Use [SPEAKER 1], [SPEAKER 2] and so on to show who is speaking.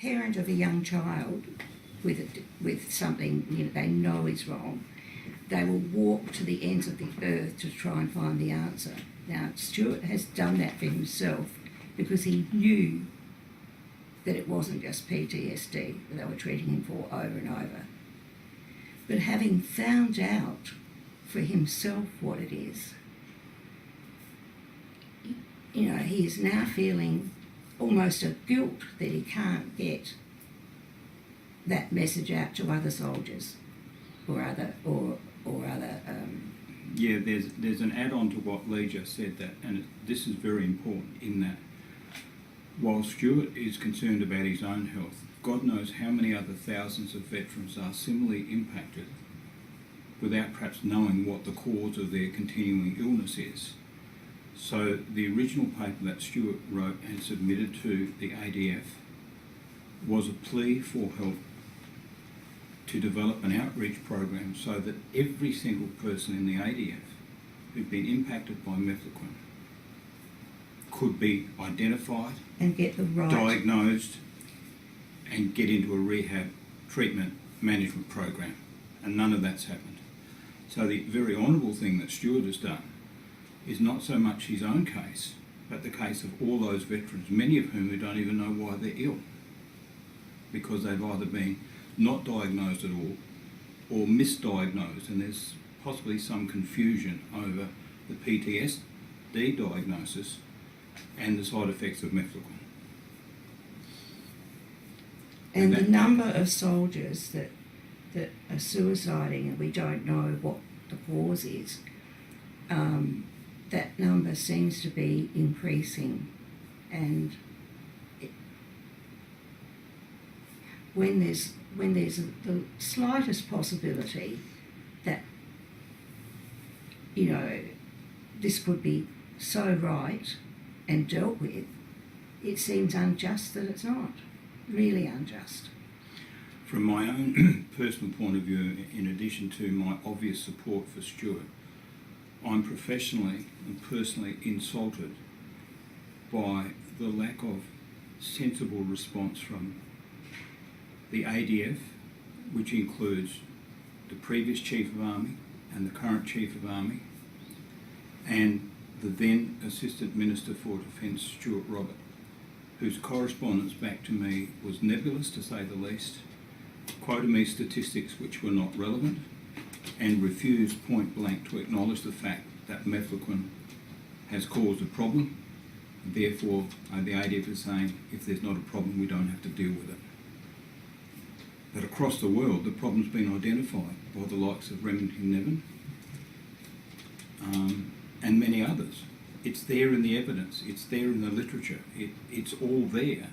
[SPEAKER 1] parent of a young child with something they know is wrong, they will walk to the ends of the earth to try and find the answer. Now, Stuart has done that for himself because he knew that it wasn't just PTSD that they were treating him for over and over. But having found out for himself what it is, he is now feeling almost a guilt that he can't get that message out to other soldiers or other.
[SPEAKER 2] Yeah, there's an add-on to what Lee just said, and this is very important in that while Stuart is concerned about his own health, God knows how many other thousands of veterans are similarly impacted without perhaps knowing what the cause of their continuing illness is. So the original paper that Stuart wrote and submitted to the ADF was a plea for help to develop an outreach program so that every single person in the ADF who'd been impacted by Mefloquine could be identified
[SPEAKER 1] and get the right
[SPEAKER 2] diagnosed and get into a rehab treatment management program, and none of that's happened. So the very honourable thing that Stuart has done is not so much his own case, but the case of all those veterans, many of whom who don't even know why they're ill, because they've either been not diagnosed at all or misdiagnosed, and there's possibly some confusion over the PTSD diagnosis and the side effects of Mefloquine.
[SPEAKER 1] And the number of soldiers that are suiciding and we don't know what the cause is, that number seems to be increasing, and when there's the slightest possibility that this could be so right and dealt with, it seems unjust that it's not. Really unjust.
[SPEAKER 2] From my own personal point of view, in addition to my obvious support for Stuart, I'm professionally and personally insulted by the lack of sensible response from the ADF, which includes the previous Chief of Army and the current Chief of Army, and the then Assistant Minister for Defence, Stuart Robert, whose correspondence back to me was nebulous to say the least, quoted me statistics which were not relevant, and refused point blank to acknowledge the fact that Mefloquine has caused a problem. Therefore, the ADF is saying if there's not a problem, we don't have to deal with it. But across the world, the problem's been identified by the likes of Remington Nevin and many others. It's there in the evidence, it's there in the literature, it's all there.